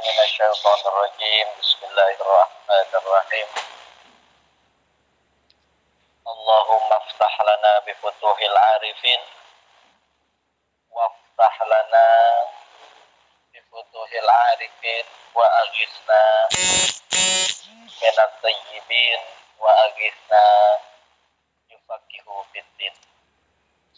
من الشيطان الرجيم بسم الله الرحمن الرحيم اللهم افتح لنا بفتوح العارفين وافتح لنا بفتوح العارفين وأغثنا من الطيبين وأغثنا يفقه في الدين.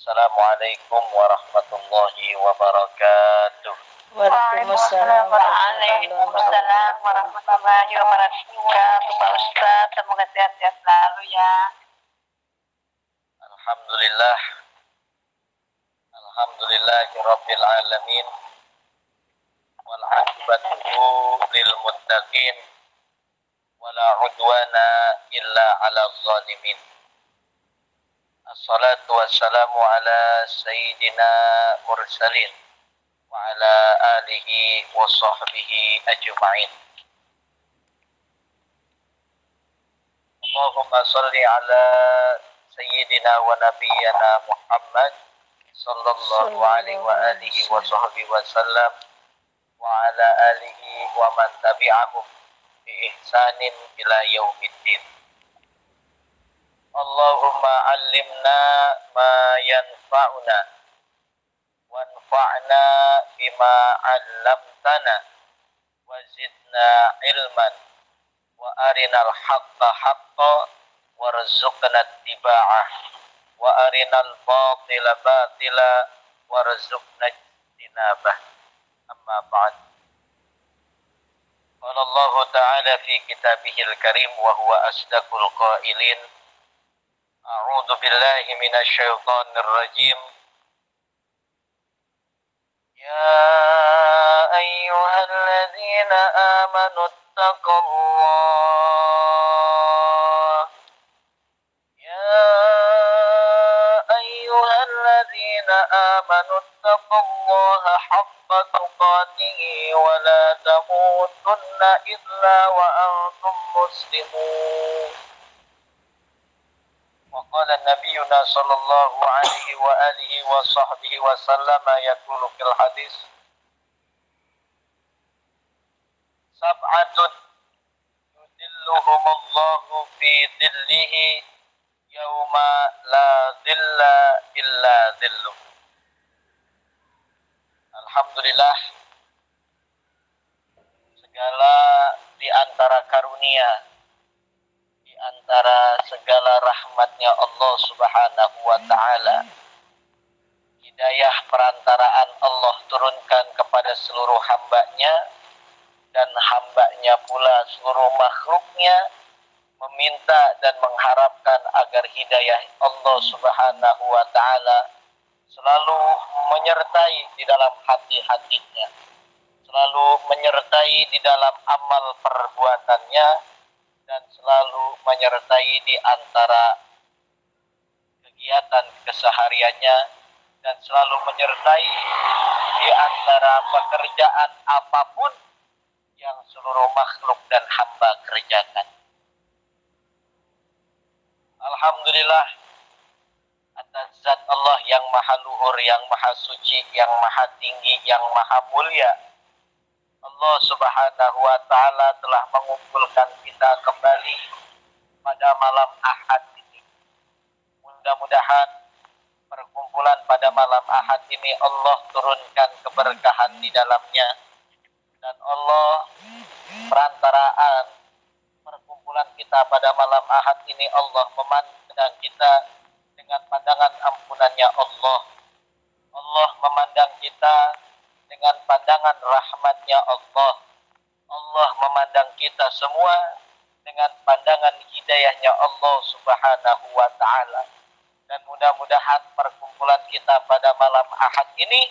Assalamualaikum warahmatullahi wabarakatuh. Waalaikumsalam warahmatullahi wabarakatuh. Pak Ustaz, semoga sehat-sehat selalu ya. Alhamdulillahirabbil alamin. Wal 'aqibatu lil muttaqin. Wala 'udwana illa 'alal zalimin. Assalatu wassalamu ala sayyidina mursalin wa ala alihi wa sahbihi ajma'in. Allahumma salli ala sayyidina wa nabiyyina Muhammad sallallahu alaihi wa alihi wa sahbihi wa sallam wa ala alihi wa man tabi'ahum bi ihsanin ila yaumiddin. Allahumma 'allimna ma yanfa'una wanfa'na bima 'allamtana wa zidna ilman wa arinal haqqa haqqan warzuqna ittiba'ah wa arinal batila batila warzuqna ijtinabah. Amma ba'd. Qala Allah ta'ala fi kitabihil karim wa huwa asdaqul qailin. A'udzu billahi minasy syaithanir rajim. Ya ayyuhalladzina amanu taqullah. Ya ayyuhalladzina amanu taqullaha haqqa tuqatih wa la tamutunna illa wa antum muslimun. وقال نبينا صلى الله عليه وآله وصحبه وسلم يقول في الحديث سبعة يذلهم الله في ظله يوم لا ظل إلا ظله. Alhamdulillah, segala di antara karunia, antara segala rahmatnya Allah subhanahu wa ta'ala, hidayah perantaraan Allah turunkan kepada seluruh hambanya, dan hambanya pula seluruh makhluknya meminta dan mengharapkan agar hidayah Allah subhanahu wa ta'ala selalu menyertai di dalam hati-hatinya, selalu menyertai di dalam amal perbuatannya, dan selalu menyertai di antara kegiatan kesehariannya, dan selalu menyertai di antara pekerjaan apapun yang seluruh makhluk dan hamba kerjakan. Alhamdulillah atas zat Allah yang maha luhur, yang maha suci, yang maha tinggi, yang maha mulia, Allah subhanahu wa ta'ala telah mengumpulkan kita kembali pada malam Ahad ini. Mudah-mudahan perkumpulan pada malam Ahad ini Allah turunkan keberkahan di dalamnya, dan Allah perantaraan perkumpulan kita pada malam Ahad ini Allah memandang kita dengan pandangan ampunannya Allah. Allah memandang kita dengan pandangan rahmatnya Allah. Allah memandang kita semua dengan pandangan hidayahnya Allah subhanahu wa ta'ala. Dan mudah-mudahan perkumpulan kita pada malam Ahad ini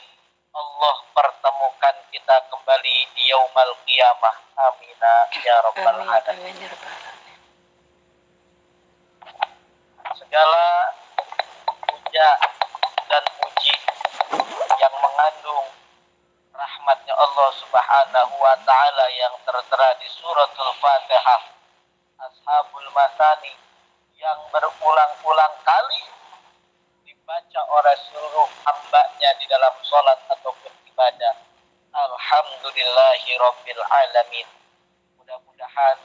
Allah pertemukan kita kembali di yaumal qiyamah. Amin ya rabbal alamin. Segala puja dan puji yang mengandung rahmatnya Allah subhanahu wa ta'ala yang tertera di suratul Fatihah, Ashabul Masani, yang berulang-ulang kali dibaca oleh seluruh hambanya di dalam sholat ataupun ibadah. Walhamdulillahi Rabbil Alamin. Mudah-mudahan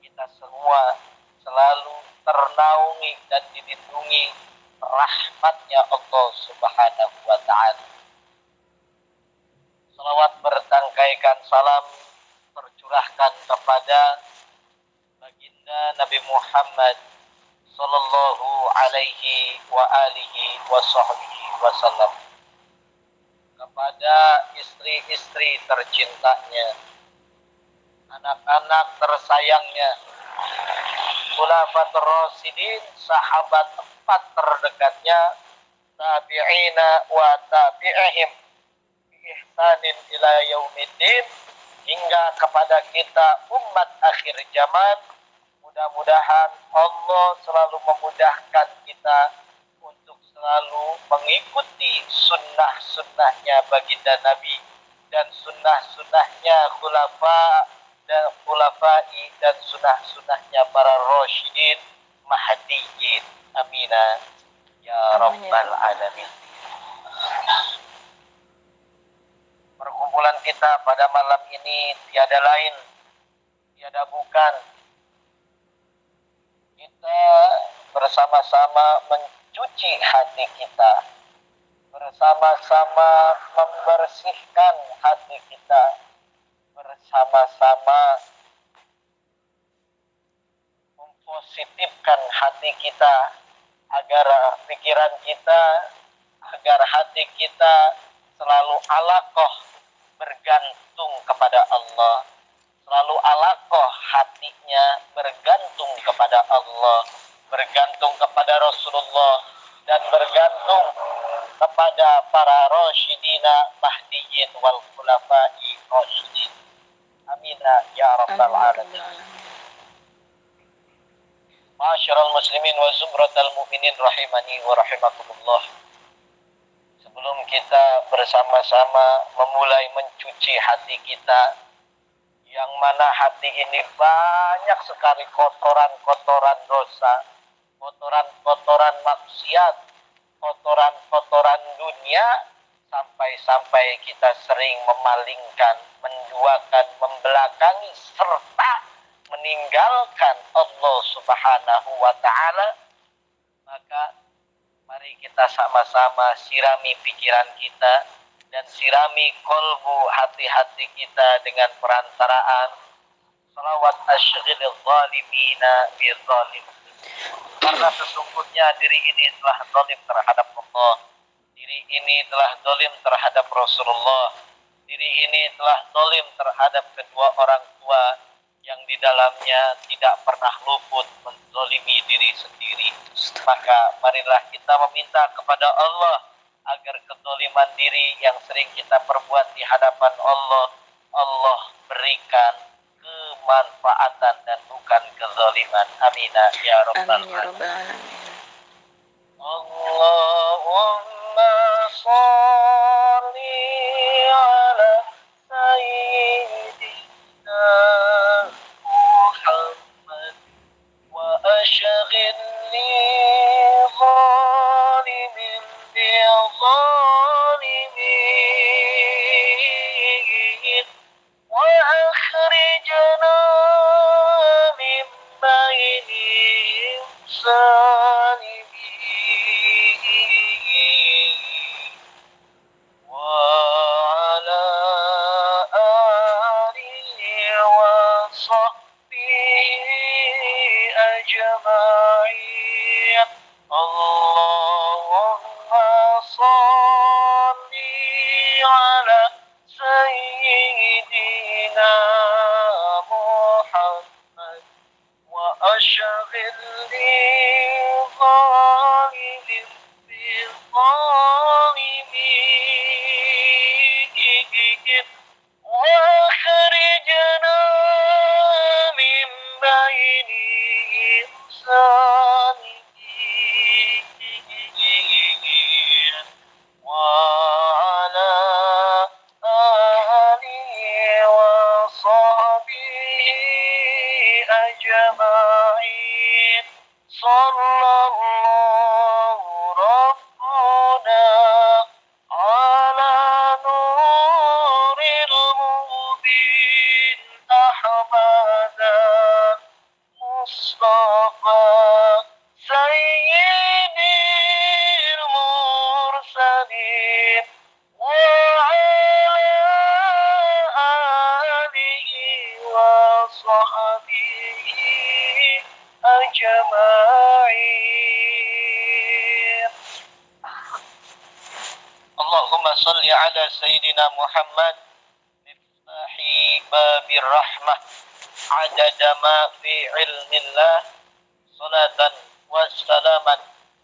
kita semua selalu ternaungi dan dilindungi rahmatnya Allah Subhanahu wa Ta'ala. Salawat bertangkaikan salam tercurahkan kepada baginda Nabi Muhammad sallallahu alaihi wa alihi wa sahbihi wasallam, kepada istri-istri tercintanya, anak-anak tersayangnya, khulafatur rasyidin, sahabat empat terdekatnya, tabi'ina wa tabi'ihim bi ihsanin ila yaumiddin, hingga kepada kita umat akhir zaman. Mudah-mudahan Allah selalu memudahkan kita untuk selalu mengikuti sunnah-sunnahnya baginda Nabi dan sunnah-sunnahnya khulafai dan sunnah-sunnahnya para rasyidin mahdiyin. Amina ya rabbal alamin. Perkumpulan kita pada malam ini tiada lain, tiada bukan, kita bersama-sama mencuci hati kita, bersama-sama membersihkan hati kita, bersama-sama mempositifkan hati kita, agar pikiran kita, agar hati kita selalu alaqah bergantung kepada Allah, selalu alaqah hatinya bergantung kepada Allah, bergantung kepada Rasulullah, dan bergantung kepada para rasyidina mahdiyin wal khulafai rasyidin. Amina ya rabbal alamin. Ma'asyiral muslimin wa zumratal mu'minin rahimani wa rahimakumullah. Sebelum kita bersama-sama memulai mencuci hati kita, yang mana hati ini banyak sekali kotoran-kotoran dosa, kotoran-kotoran maksiat, kotoran-kotoran dunia, sampai-sampai kita sering memalingkan, menduakan, membelakangi, serta meninggalkan Allah Subhanahu wa Ta'ala. Maka mari kita sama-sama sirami pikiran kita dan sirami kolbu hati-hati kita dengan perantaraan salawat asyghilil zalimina bil zalim. Karena sesungguhnya diri ini telah zalim terhadap Allah, diri ini telah zalim terhadap Rasulullah, diri ini telah zalim terhadap kedua orang tua yang di dalamnya tidak pernah luput menzalimi diri sendiri. Maka marilah kita meminta kepada Allah agar kezaliman diri yang sering kita perbuat di hadapan Allah, Allah berikan kemanfaatan dan bukan kezaliman. Amina ya rabbal alamin. Allahumma shalli ala sayyidina Muhammad wa ashghil li zalimin bi zalimin wa akhrijna min bainihim salimin wa ala alihi wa sahbihi ajma'in. Allahumma salli ala sayyidina Muhammad wa ashghil li zalimin bi zalimin wa akhrijna min bainihim salimin wa ala alihi wa sahbihi ajma'in. Sallallahu rabbuna ala nuril sayyidina Muhammad miftahi babir rahmah adada ma fi ilmillah salatan wassalaman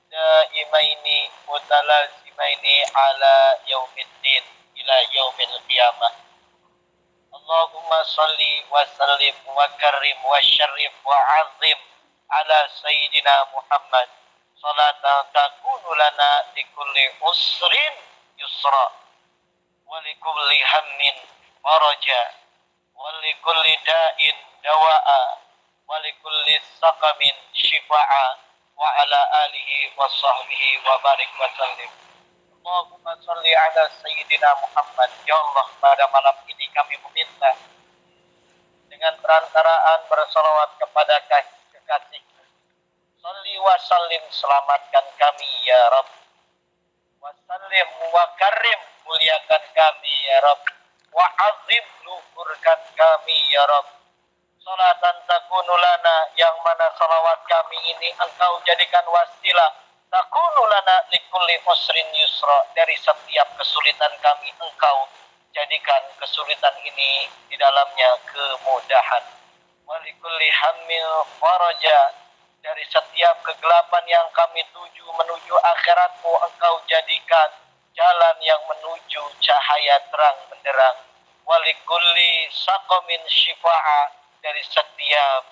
daimaini mutalazimaini ala yaumiddin ila yaumil qiyamah. Allahumma salli wa sallim wa karrim wa syarif wa azim ala sayyidina Muhammad salatan takunu lana likulli usrin yusra wa likulli hammin faraja wa likulli da'in dawa'a wa likulli saqamin shifa'a wa ala alihi wa sahbihi wa barik wa sallim. Allahumma salli ala sayyidina Muhammad. Ya Allah, pada malam ini kami meminta dengan perantaraan bersalawat kepada kekasih. Salli wa sallim, selamatkan kami ya Rabb. Wa sallim wa karim, muliakan kami ya Rabb. Wa azim, luhurkan kami ya Rabb. Salatan takunu lana, yang mana salawat kami ini engkau jadikan wasilah takunu lana likulli usrin yusra, dari setiap kesulitan kami engkau jadikan kesulitan ini di dalamnya kemudahan. Wa likulli hammil faraja, dari setiap kegelapan yang kami tuju menuju akhiratmu engkau jadikan jalan yang menuju cahaya terang benderang. Wa likulli saqamin shifa'a, dari setiap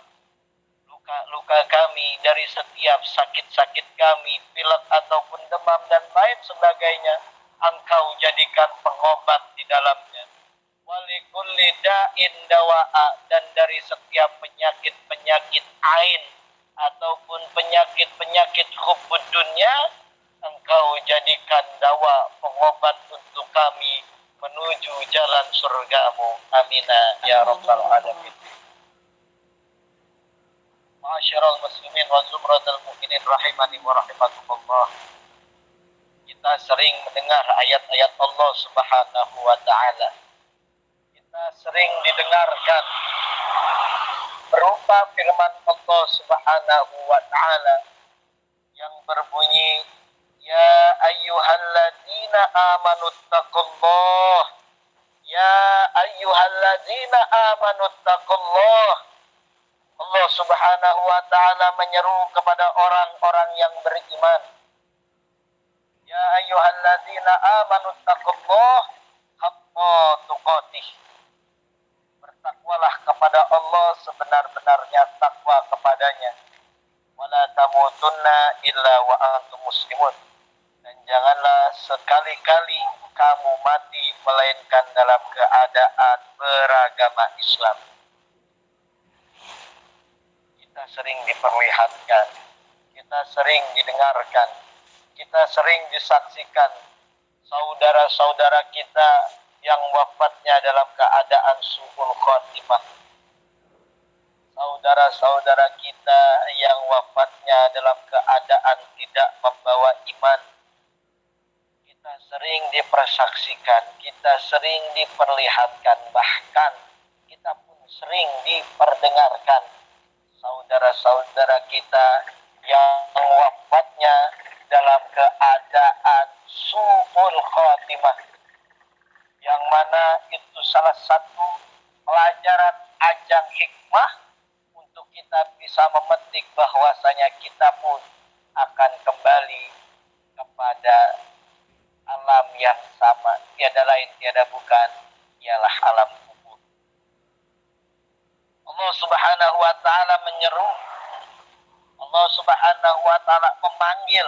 luka kami, dari setiap sakit-sakit kami, pilek ataupun demam dan lain sebagainya, engkau jadikan pengobat di dalamnya. Walikulli da'in dawa'a, dan dari setiap penyakit-penyakit ain ataupun penyakit-penyakit hubbud dunya, engkau jadikan dawa, pengobat untuk kami menuju jalan surgamu. Amina ya rabbal alamin. Ma'asyiral muslimin wa zumratal mu'minin rahimani wa rahimakumullah. Kita sering mendengar ayat-ayat Allah Subhanahu wa taala. Kita sering didengarkan berupa firman Allah Subhanahu wa taala yang berbunyi, ya ayyuhalladzina amanu taqullah, ya ayyuhalladzina amanu taqullah. Allah Subhanahu wa taala menyeru kepada orang-orang yang beriman. Ya ayyuhalladzina amanu taqullah haqqa tuqatih. Bertakwalah kepada Allah sebenar-benarnya takwa kepadanya. Wala tamutunna illa wa antum muslimun. Dan janganlah sekali-kali kamu mati melainkan dalam keadaan beragama Islam. Kita sering diperlihatkan, kita sering didengarkan, kita sering disaksikan saudara-saudara kita yang wafatnya dalam keadaan su'ul khotimah, saudara-saudara kita yang wafatnya dalam keadaan tidak membawa iman. Kita sering dipersaksikan, kita sering diperlihatkan, bahkan kita pun sering diperdengarkan saudara-saudara kita yang wafatnya dalam keadaan su'ul khotimah, yang mana itu salah satu pelajaran ajang hikmah untuk kita bisa memetik bahwasanya kita pun akan kembali kepada alam yang sama, tiada lain tiada bukan ialah alam kubur. Allah Subhanahu wa taala menyeru, Allah Subhanahu wa taala memanggil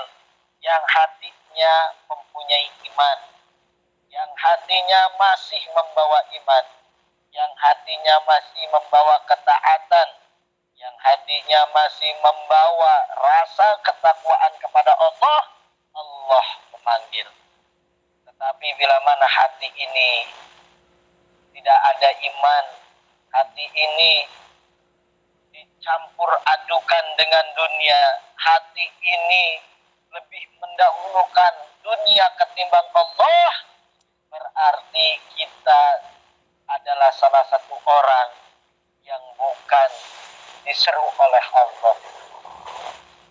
yang hatinya mempunyai iman, yang hatinya masih membawa iman, yang hatinya masih membawa ketaatan, yang hatinya masih membawa rasa ketakwaan kepada Allah, Allah memanggil. Tetapi bila mana hati ini tidak ada iman, hati ini dicampur adukan dengan dunia, hati ini lebih mendahulukan dunia ketimbang Allah, berarti kita adalah salah satu orang yang bukan diseru oleh Allah,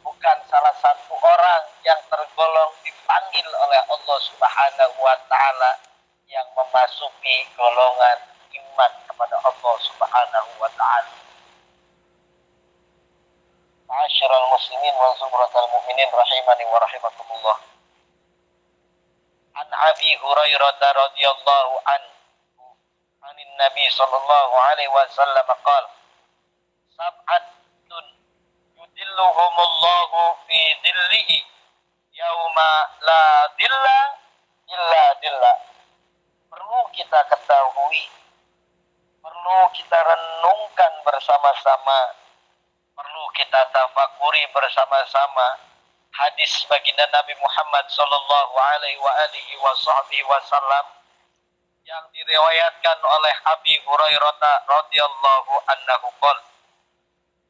bukan salah satu orang yang tergolong dipanggil oleh Allah Subhanahu wa taala, yang menjadi golongan iman kepada Allah Subhanahu wa taala. Ma'asyiral muslimin wa zumratal mu'minin rahimani wa rahimakumullah. An Abi Hurairah radhiyallahu anhu anin Nabi sallallahu alaihi wasallam qala sab'atun yudilluhumullahu fi dhillihi yauma la dhilla illa dhillah. Perlu kita ketahui, perlu kita renungkan bersama-sama, perlu kita tafakuri bersama-sama hadis baginda Nabi Muhammad sallallahu alaihi wasallam yang diriwayatkan oleh Abi Hurairah radhiyallahu anhu qol.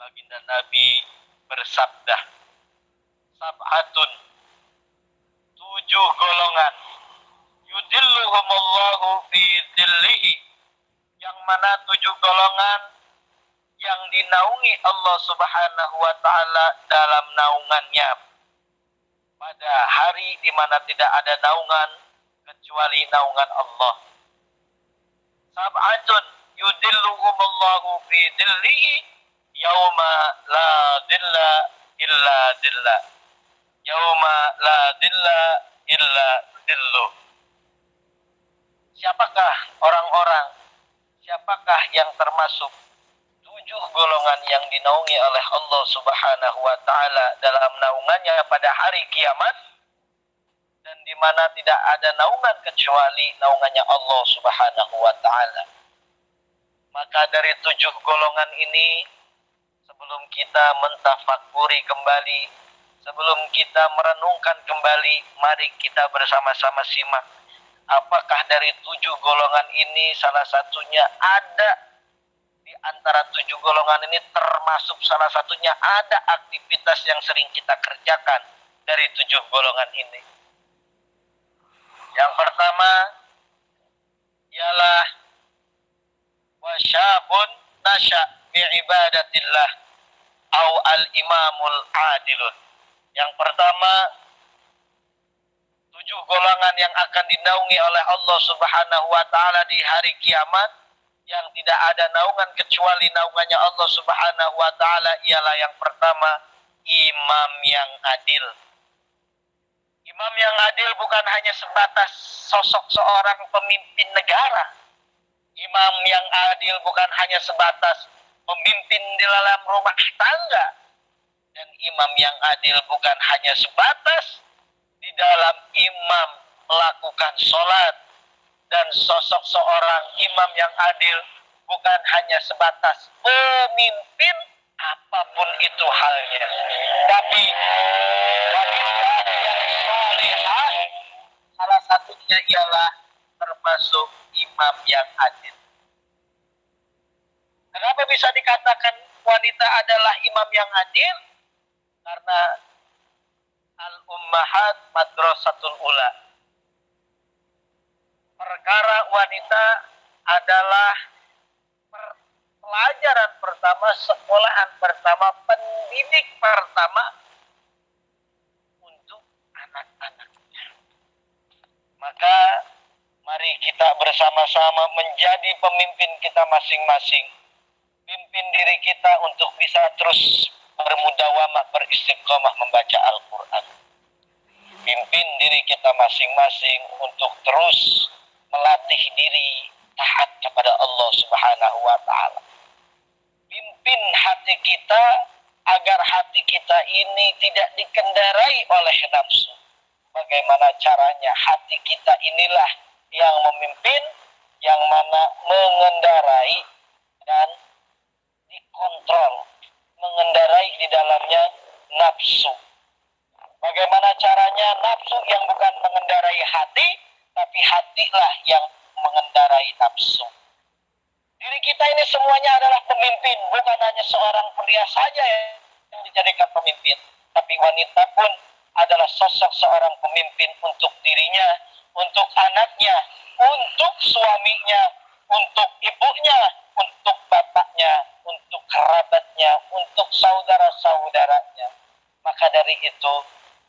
Baginda Nabi bersabda, sab'atun, 7 golongan, yudilluhumullahu fi dhillihi, yang mana 7 golongan yang dinaungi Allah Subhanahu wa taala dalam naungannya pada hari di mana tidak ada naungan kecuali naungan Allah. Sab'atun yudilluhumullahu fi dhillihi yauma la dhilla illa dhillah. Yauma la dhilla illa dhilluh. Siapakah orang-orang? Siapakah yang termasuk 7 golongan yang dinaungi oleh Allah Subhanahu wa taala dalam naungannya pada hari kiamat, dan di mana tidak ada naungan kecuali naungannya Allah Subhanahu wa taala. Maka dari 7 golongan ini, sebelum kita mentafakuri kembali, sebelum kita merenungkan kembali, mari kita bersama-sama simak apakah dari 7 golongan ini salah satunya ada di antara 7 golongan ini, termasuk salah satunya ada aktivitas yang sering kita kerjakan dari 7 golongan ini. Yang pertama ialah wasyabun nasya bi ibadatillah au al-imamul adilun. Yang pertama, 7 golongan yang akan dinaungi oleh Allah Subhanahu wa taala di hari kiamat, yang tidak ada naungan kecuali naungannya Allah Subhanahu wa taala, ialah yang pertama, imam yang adil. Imam yang adil bukan hanya sebatas sosok seorang pemimpin negara. Imam yang adil bukan hanya sebatas pemimpin di dalam rumah tangga. Dan imam yang adil bukan hanya sebatas di dalam imam melakukan sholat. Dan sosok seorang imam yang adil bukan hanya sebatas pemimpin apapun itu halnya, tapi wanita yang salihah, salah satunya ialah termasuk imam yang adil. Kenapa bisa dikatakan wanita adalah imam yang adil? Karena al-ummahat madrasatul ula. Perkara wanita adalah pelajaran pertama, sekolahan pertama, pendidik pertama untuk anak-anaknya. Maka mari kita bersama-sama menjadi pemimpin kita masing-masing. Pimpin diri kita untuk bisa terus bermudawamah, beristiqomah membaca Al-Quran. Pimpin diri kita masing-masing untuk terus melatih diri taat kepada Allah Subhanahu wa taala. Pimpin hati kita agar hati kita ini tidak dikendarai oleh nafsu. Bagaimana caranya? Hati kita inilah yang memimpin, yang mana mengendarai dan dikontrol, mengendarai di dalamnya nafsu. Bagaimana caranya? Nafsu yang bukan mengendarai hati, tapi hatilah yang mengendarai nafsu. Diri kita ini semuanya adalah pemimpin, bukan hanya seorang pria saja yang dijadikan pemimpin, tapi wanita pun adalah sosok seorang pemimpin untuk dirinya, untuk anaknya, untuk suaminya, untuk ibunya, untuk bapaknya, untuk kerabatnya, untuk saudara-saudaranya. Maka dari itu,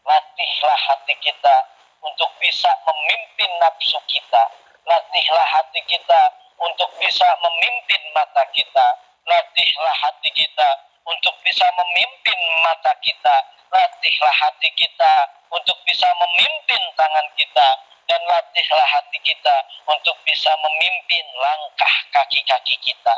latihlah hati kita untuk bisa memimpin nafsu kita. latihlah hati kita untuk bisa memimpin mata kita, latihlah hati kita untuk bisa memimpin mata kita, latihlah hati kita untuk bisa memimpin tangan kita, dan latihlah hati kita untuk bisa memimpin langkah kaki-kaki kita.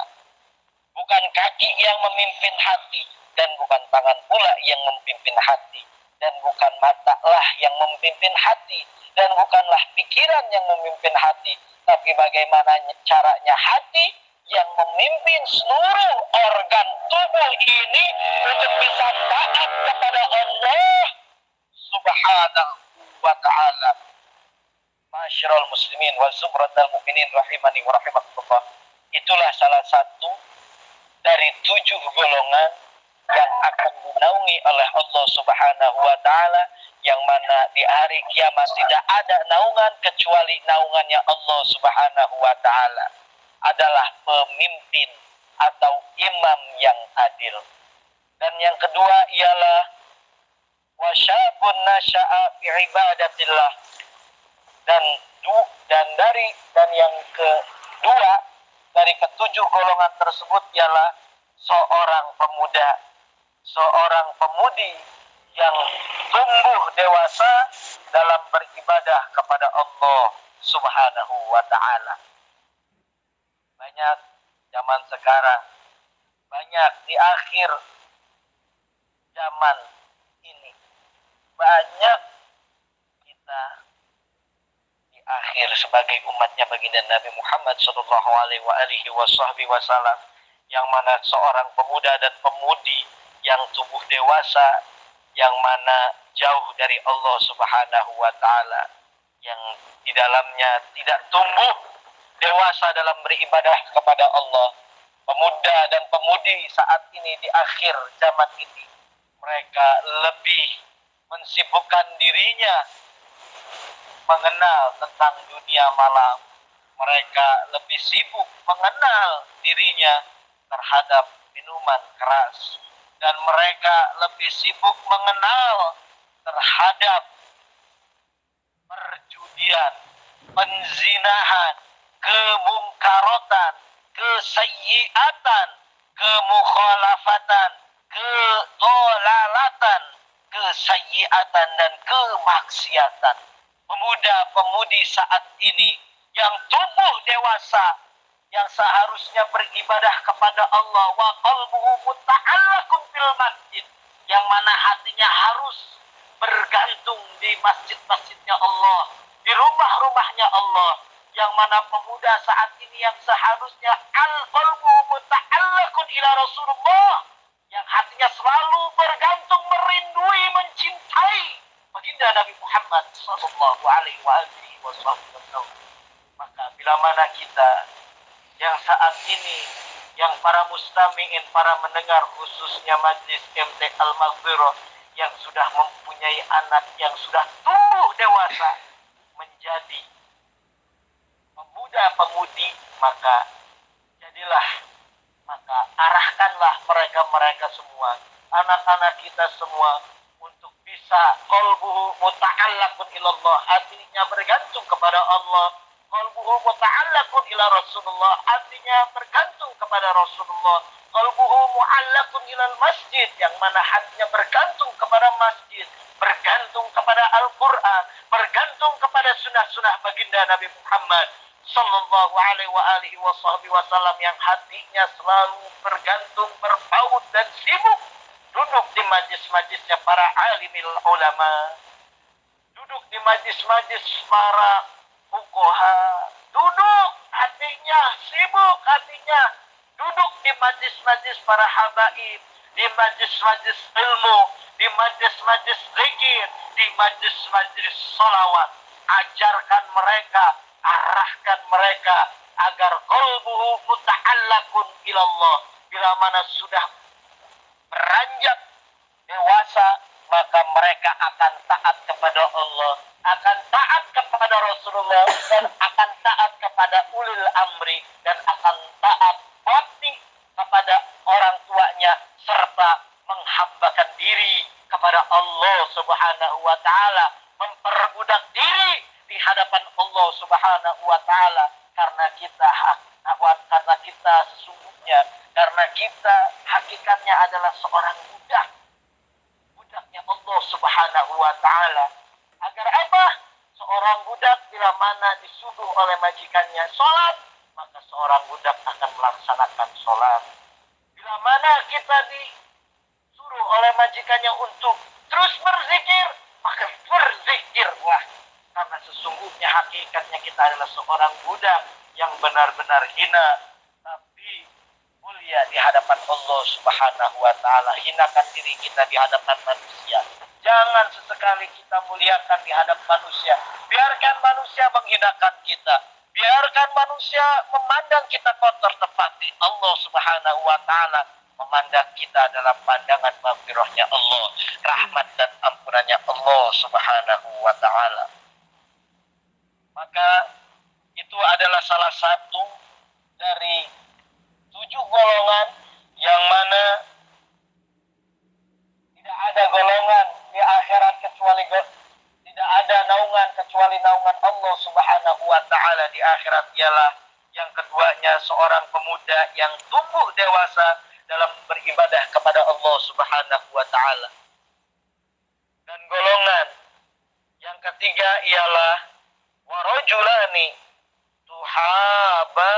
Bukan kaki yang memimpin hati, dan bukan tangan pula yang memimpin hati, dan bukan mata lah yang memimpin hati, dan bukanlah pikiran yang memimpin hati, tapi bagaimana caranya hati yang memimpin seluruh organ tubuh ini untuk bisa taat kepada Allah Subhanahu wa ta'ala. Masyarul muslimin wa zumratal mu'minin rahimani wa rahimakumullah. Itulah salah satu dari 7 golongan yang akan dinaungi oleh Allah Subhanahu wa ta'ala, yang mana di hari kiamat tidak ada naungan kecuali naungannya Allah Subhanahu wa ta'ala, adalah pemimpin atau imam yang adil. Dan yang kedua ialah wasyabun nasya'a fi ibadatillah. Dan yang kedua dari ketujuh golongan tersebut ialah seorang pemuda, seorang pemudi yang tumbuh dewasa dalam beribadah kepada Allah Subhanahu wa ta'ala. Banyak zaman sekarang, banyak di akhir zaman ini, banyak kita di akhir sebagai umatnya baginda Nabi Muhammad sallallahu alaihi wasallam, yang mana seorang pemuda dan pemudi yang tumbuh dewasa, yang mana jauh dari Allah Subhanahu wa ta'ala, yang di dalamnya tidak tumbuh dewasa dalam beribadah kepada Allah. Pemuda dan pemudi saat ini di akhir zaman ini, mereka lebih mensibukkan dirinya mengenal tentang dunia malam. Mereka lebih sibuk mengenal dirinya terhadap minuman keras, dan mereka lebih sibuk mengenal terhadap perjudian, penzinahan, kemungkarotan, kesayyiatan, kemukhalafatan, kedolalatan, kesayyiatan, dan kemaksiatan. Pemuda-pemudi saat ini yang tumbuh dewasa, yang seharusnya beribadah kepada Allah, wa qalbuhu muta'allaqun fil masjid, yang mana hatinya harus bergantung di masjid-masjidnya Allah, di rumah-rumahnya Allah, yang mana pemuda saat ini yang seharusnya al-qalbuhu muta'allaqun ila Rasulullah, yang hatinya selalu bergantung, merindui, mencintai baginda Nabi Muhammad sallallahu alaihi wasallam. Maka bila mana kita yang saat ini, yang para mustami'in, para mendengar khususnya majlis MT Al-Maghfirah, yang sudah mempunyai anak yang sudah tumbuh dewasa menjadi pemuda-pemudi, maka arahkanlah mereka semua, anak-anak kita semua, untuk bisa qalbuhu muta'allaqun ilallah, hatinya bergantung kepada Allah, qalbuhu muta'allaqun ila Rasulullah, hatinya bergantung kepada Rasulullah, qalbuhu mu'allaqun ilal masjid, yang mana hatinya bergantung kepada masjid, bergantung kepada Al-Quran, bergantung kepada sunnah-sunnah baginda Nabi Muhammad sallallahu alaihi wasallam, yang hatinya selalu bergantung, berpaut dan sibuk duduk di majlis-majlisnya para alimil ulama, duduk di majlis-majlis para fuqaha, duduk hatinya, sibuk hatinya duduk di majlis-majlis para habaib, di majlis-majlis ilmu, di majlis-majlis zikir, di majlis-majlis salawat. Ajarkan mereka, arahkan mereka agar qalbuhu muta'allaqun ilallah. Bila mana sudah beranjak dewasa, maka mereka akan taat kepada Allah, akan taat kepada Rasulullah, dan akan taat kepada ulil amri, dan akan taat bakti kepada orang tuanya, serta menghambakan diri kepada Allah Subhanahu wa ta'ala, memperbudak diri di hadapan Allah Allah Subhanahu wa taala karena kita sesungguhnya, karena kita hakikatnya adalah seorang budaknya Allah Subhanahu wa taala. Agar apa? Seorang budak bila mana disuruh oleh majikannya sholat, maka seorang budak akan melaksanakan sholat. Bila mana kita disuruh oleh majikannya untuk terus berzikir, maka berzikirlah. Karena sesungguhnya hakikatnya kita adalah seorang budak yang benar-benar hina, tapi mulia di hadapan Allah Subhanahu wa taala. Hinakan diri kita di hadapan manusia. Jangan sesekali kita muliakan di hadapan manusia. Biarkan manusia menghinakan kita. Biarkan manusia memandang kita kotor, tetapi Allah Subhanahu wa taala memandang kita dalam pandangan maghfirahnya Allah, rahmat dan ampunannya Allah Subhanahu wa taala. Maka itu adalah salah satu dari 7 golongan yang mana tidak ada golongan di akhirat kecuali tidak ada naungan kecuali naungan Allah Subhanahu wa taala di akhirat, ialah yang keduanya seorang pemuda yang tumbuh dewasa dalam beribadah kepada Allah Subhanahu wa taala. Dan golongan yang ketiga ialah warajulani tuhaba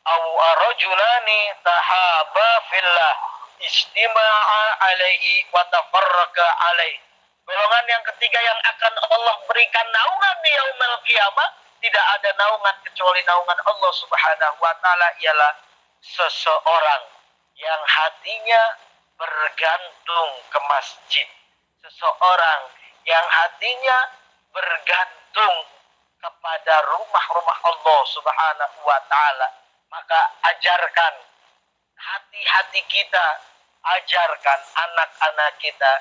aw rajulani tahaba fillah istima'a alaihi wa tafarraqa alaihi. Golongan yang ketiga yang akan Allah berikan naungan di yaumil qiyamah, tidak ada naungan kecuali naungan Allah Subhanahu wa taala, ialah seseorang yang hatinya bergantung ke masjid, seseorang yang hatinya bergantung kepada rumah-rumah Allah Subhanahu wa taala. Maka ajarkan hati-hati kita, ajarkan anak-anak kita,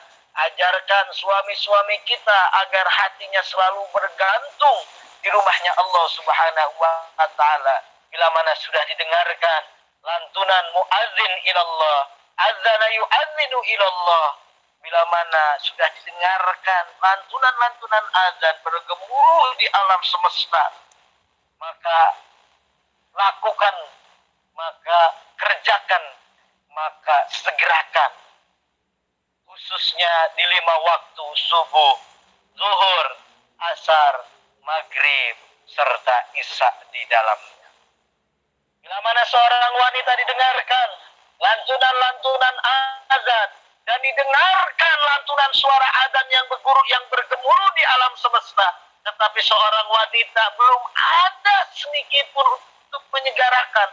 ajarkan suami-suami kita agar hatinya selalu bergantung di rumahnya Allah Subhanahu wa taala. Bila mana sudah didengarkan lantunan muadzin ilallah, azana yu'adzinu ilallah, bila mana sudah didengarkan lantunan-lantunan azan bergemuruh di alam semesta, maka lakukan, maka kerjakan, maka segerakan, khususnya di 5 waktu subuh, zuhur, asar, maghrib, serta isya di dalamnya. Bila mana seorang wanita didengarkan lantunan-lantunan azan dan didengarkan lantunan suara azan yang bergemuruh di alam semesta, tetapi seorang wanita belum ada sedikit pun untuk menyegerakan,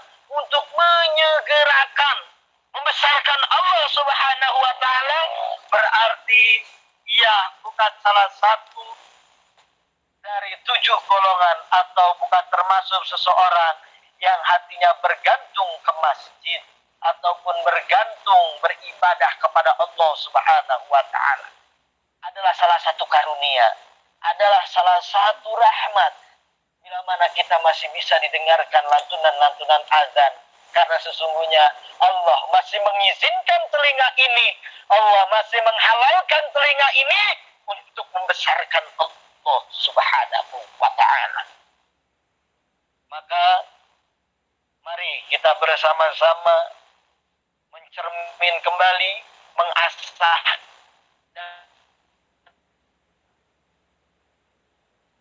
membesarkan Allah Subhanahu wa taala, berarti ia bukan salah satu dari 7 golongan atau bukan termasuk seseorang yang hatinya bergantung ke masjid ataupun bergantung beribadah kepada Allah Subhanahu wa taala. Adalah salah satu karunia, adalah salah satu rahmat bila mana kita masih bisa didengarkan lantunan-lantunan azan, karena sesungguhnya Allah masih mengizinkan telinga ini, Allah masih menghalalkan telinga ini untuk membesarkan Allah Subhanahu wa taala. Maka mari kita bersama-sama mencermin kembali, mengasah dan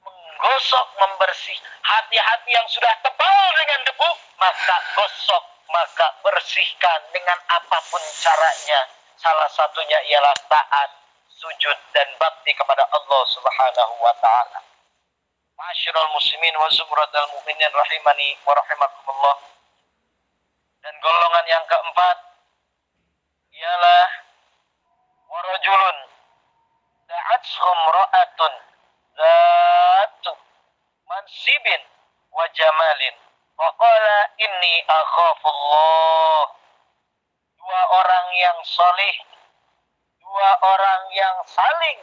menggosok, membersih hati-hati yang sudah tebal dengan debu, maka gosok, maka bersihkan dengan apapun caranya. Salah satunya ialah taat, sujud dan bakti kepada Allah Subhanahu wa taala. Ma'asyiral muslimin wa zumratal mu'minin rahimani wa rahimakumullah. Dan golongan yang keempat ialah warajulun da'atshum ra'atun zatu mansibin wa jamalin wa qala inni akhafullah. 2 orang yang saleh, 2 orang yang saling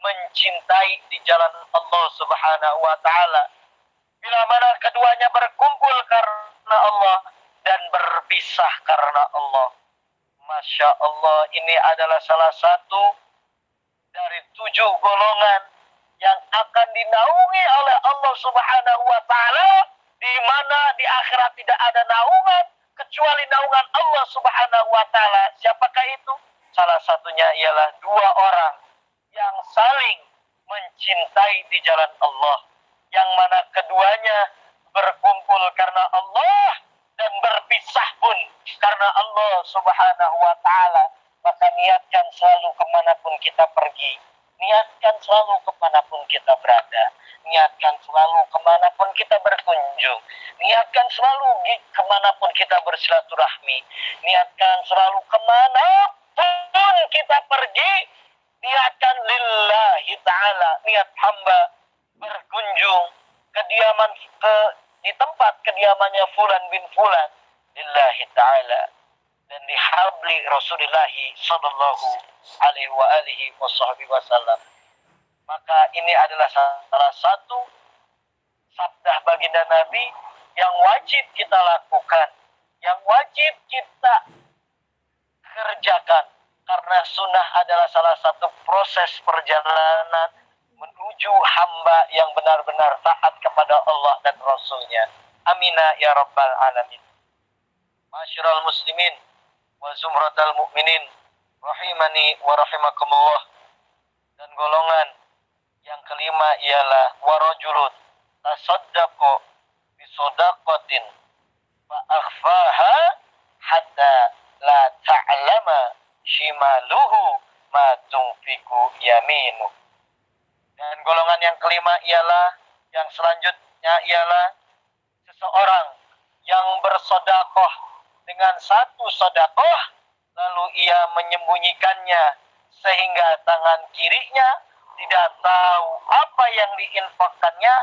mencintai di jalan Allah Subhanahu wa taala. Bila mana keduanya berkumpul karena Allah dan berpisah karena Allah, Masya Allah, ini adalah salah satu dari 7 golongan yang akan dinaungi oleh Allah Subhanahu wa taala, di mana di akhirat tidak ada naungan kecuali naungan Allah Subhanahu wa taala. Siapakah itu? Salah satunya ialah dua orang yang saling mencintai di jalan Allah, yang mana keduanya berkumpul karena Allah dan berpisah pun karena Allah Subhanahu wa taala. Maka niatkan selalu kemanapun kita pergi, niatkan selalu kemanapun kita berada, niatkan selalu kemanapun kita berkunjung, niatkan selalu kemanapun kita bersilaturahmi, niatkan selalu kemanapun kita pergi, niatkan lillahi ta'ala, niat hamba berkunjung di tempat kediamannya Fulan bin Fulan lillahi ta'ala, dan dihabli Rasulullah sallallahu alaihi wa alihi wasallam. Maka ini adalah salah satu sabda baginda Nabi yang wajib kita lakukan, yang wajib kita kerjakan, karena sunnah adalah salah satu proses perjalanan menuju hamba yang benar-benar taat kepada Allah dan Rasulnya. Amina ya rabbal alamin. Masyiral muslimin wa zumratal mu'minin rahimani wa rahimakumullah. Dan golongan yang kelima ialah warajulun tasaddaqa bi shadaqatin fa akhfaha hatta la ta'lama shimaluhu ma tunfiqu yaminu. Dan golongan yang kelima ialah, yang selanjutnya ialah seseorang yang bersedekah dengan satu sedekah lalu ia menyembunyikannya sehingga tangan kirinya tidak tahu apa yang diinfakkannya,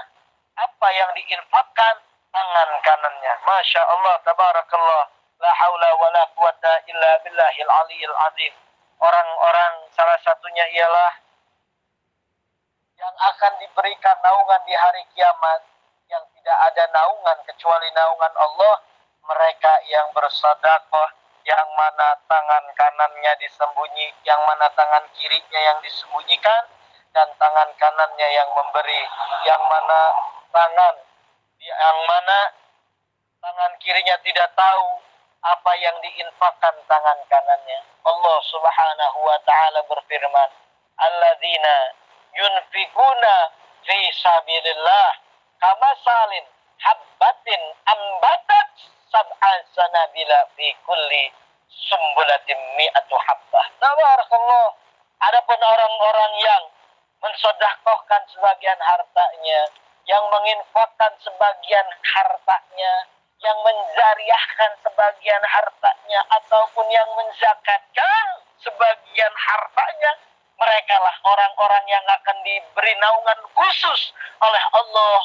apa yang diinfakkan tangan kanannya. Masya Allah, tabarakallah, la haula wa la quwata illa billahil aliyil azim. Orang-orang salah satunya ialah yang akan diberikan naungan di hari kiamat, yang tidak ada naungan kecuali naungan Allah, mereka yang bersedekah, yang mana tangan kanannya disembunyi, yang mana tangan kirinya yang disembunyikan, dan tangan kanannya yang memberi, yang mana tangan kirinya tidak tahu apa yang diinfakkan tangan kanannya. Allah Subhanahu wa taala berfirman, alladzina yunfikuna fi sabilillah kamasalin habbatin ambatat sab'a sanabila fi kulli sumbulatin mi'atu habbah. Tabarakallah. Adapun orang-orang yang mensedekahkan sebagian hartanya, yang menginfakkan sebagian hartanya, yang menjariahkan sebagian hartanya, ataupun yang menzakatkan sebagian hartanya, mereka lah orang-orang yang akan diberi naungan khusus oleh Allah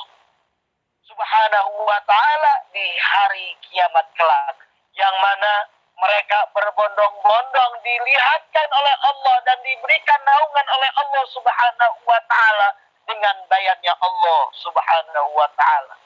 Subhanahu wa ta'ala di hari kiamat kelak, yang mana mereka berbondong-bondong dilihatkan oleh Allah dan diberikan naungan oleh Allah Subhanahu wa ta'ala dengan bayatnya Allah Subhanahu wa ta'ala.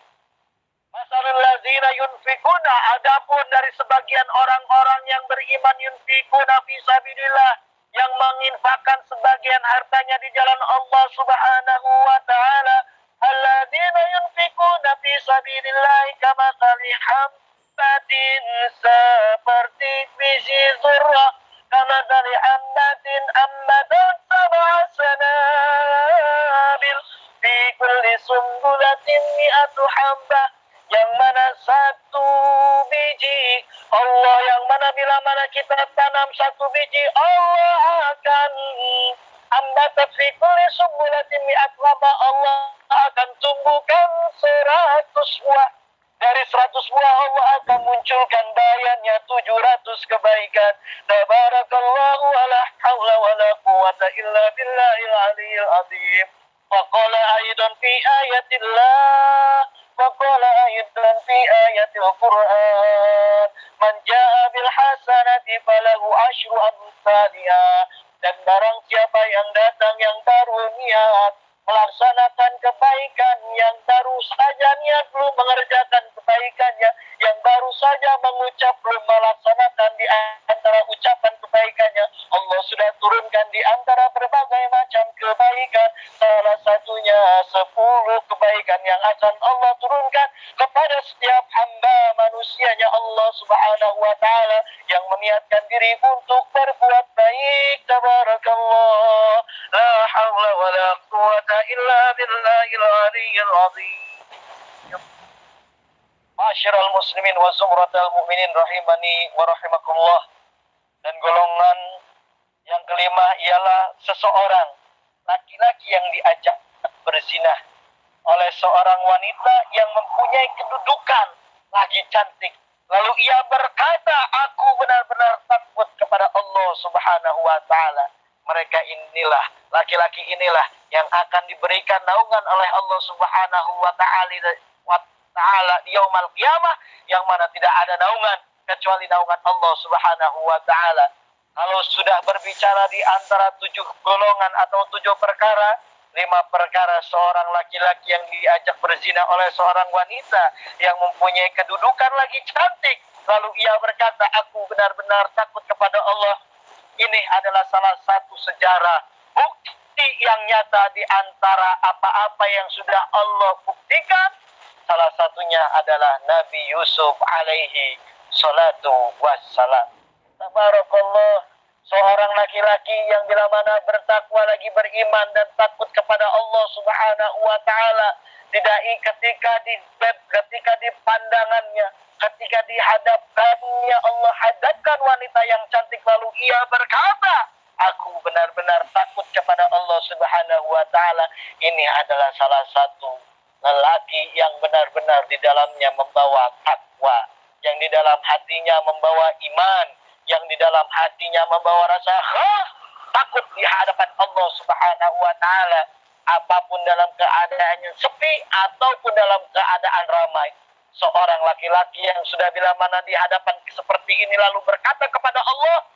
Masalul ladzina yunfikuna, adapun dari sebagian orang-orang yang beriman, yunfikuna fi sabilillah, yang menginfakkan sebagian hartanya di jalan Allah Subhanahu wa ta'ala, alladzina yunfikuna fi sabilillah kamathali habbatin, seperti biji dzurrah, kamathali habbatin ambatat sab'a sanabil fi kulli sumbulatin mi'atu habbah, yang mana satu biji Allah, yang mana bila mana kita tanam satu biji, Allah akan ambatat fi kulli sumbulatin mi'atu habbah, Allah akan tumbuhkan 100 buah. Dari 100 buah Allah akan munculkan bayarnya 700 kebaikan. Tabarakallahu wa la hawla wa la quwata illa billahil aliyil azim. Faqala aidan fi ayatillah, faqala aidan fi ayatil Qur'an, man jaa bil hasanati falahu asyru amsalha. Dan barang siapa yang datang yang baru niat melaksanakan kebaikan, yang baru saja niat belum mengerjakan kebaikannya, yang baru saja mengucap belum melaksanakan di antara ucapan kebaikannya, Allah sudah turunkan di antara berbagai macam kebaikan. Salah satunya 10 kebaikan yang akan Allah turunkan kepada setiap hamba manusianya Allah Subhanahu wa ta'ala yang meniatkan diri untuk berbuat baik. Tabarakallah. La hawla wa la quwata illa billahil aliyyil azim. Ma'asyiral muslimin wa zumratal mu'minin rahimani wa rahimakumullah. Dan golongan yang kelima ialah seseorang laki-laki yang diajak berzinah oleh seorang wanita yang mempunyai kedudukan lagi cantik. Lalu ia berkata, aku benar-benar takut kepada Allah Subhanahu wa ta'ala. Mereka inilah, laki-laki inilah yang akan diberikan naungan oleh Allah Subhanahu wa ta'ala di yaumul qiyamah, yang mana tidak ada naungan kecuali naungan Allah Subhanahu wa ta'ala. Kalau sudah berbicara di antara 7 golongan atau 7 perkara, 5 perkara seorang laki-laki yang diajak berzina oleh seorang wanita yang mempunyai kedudukan lagi cantik, lalu ia berkata, aku benar-benar takut kepada Allah. Ini adalah salah satu sejarah bukti yang nyata di antara apa-apa yang sudah Allah buktikan. Salah satunya adalah Nabi Yusuf alaihi salatu wassalam. Tabarakallah, seorang laki-laki yang bila mana bertakwa lagi beriman dan takut kepada Allah Subhanahu wa ta'ala. Tidak ketika di pandangannya, ketika dihadapkannya Allah hadapkan wanita yang cantik, lalu ia berkata, aku benar-benar takut kepada Allah Subhanahu wa ta'ala. Ini adalah salah satu lelaki yang benar-benar di dalamnya membawa takwa, yang di dalam hatinya membawa iman, yang di dalam hatinya membawa rasa takut di hadapan Allah Subhanahu wa ta'ala. Apapun dalam keadaannya sepi ataupun dalam keadaan ramai, seorang laki-laki yang sudah bila mana di hadapan seperti ini lalu berkata kepada Allah,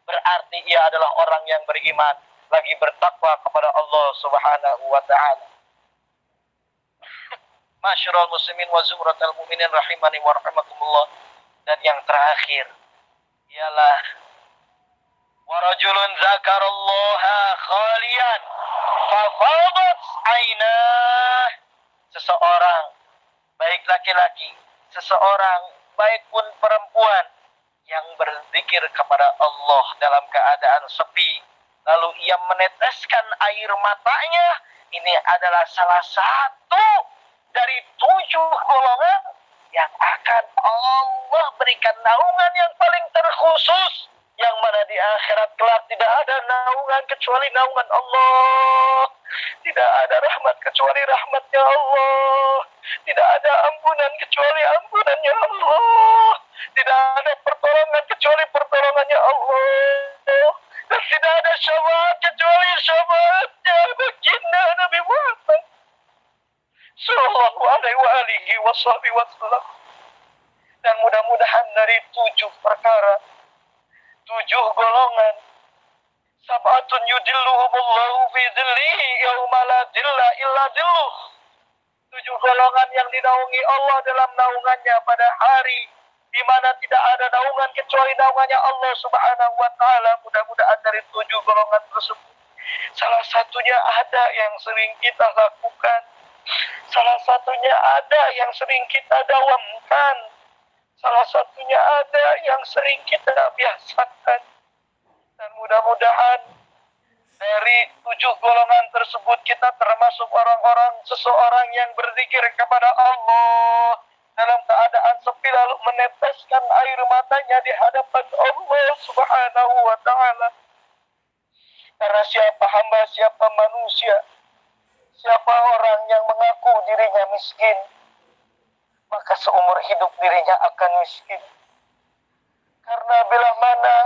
berarti ia adalah orang yang beriman, lagi bertakwa kepada Allah Subhanahu wa ta'ala. Ma'asyiral muslimin wa zumratal mu'minin rahimani wa rahimakumullah. Dan yang terakhir ialah wa rajulun zakarallaha khalian fafadat ainah. Seseorang, baik laki-laki, seseorang baik pun perempuan, yang berzikir kepada Allah dalam keadaan sepi, lalu ia meneteskan air matanya. Ini adalah salah satu dari 7 golongan yang akan Allah berikan naungan yang paling terkhusus, yang mana di akhirat kelak tidak ada naungan kecuali naungan Allah, tidak ada rahmat kecuali rahmatnya Allah, tidak ada ampunan kecuali ampunannya Allah, tidak ada pertolongan kecuali pertolongannya Allah, dan tidak ada syafaat kecuali syafaatnya baginda Nabi Muhammad sallallahu alaihi wasallam. Dan mudah-mudahan dari 7 perkara, 7 golongan, sabatun yudilluhumullahu fi dhillihi yauma la dhilla illa dhilluh, 7 golongan yang dinaungi Allah dalam naungannya pada hari di mana tidak ada naungan kecuali naungannya Allah Subhanahu wa ta'ala. Mudah-mudahan dari 7 golongan tersebut, salah satunya ada yang sering kita lakukan, salah satunya ada yang sering kita dawamkan, salah satunya ada yang sering kita biasakan. Dan mudah-mudahan dari 7 golongan tersebut kita termasuk orang-orang, seseorang yang berzikir kepada Allah dalam keadaan sepi lalu meneteskan air matanya di hadapan Allah Subhanahu wa ta'ala. Karena siapa hamba, siapa manusia, siapa orang yang mengaku dirinya miskin, maka seumur hidup dirinya akan miskin. Karena bila mana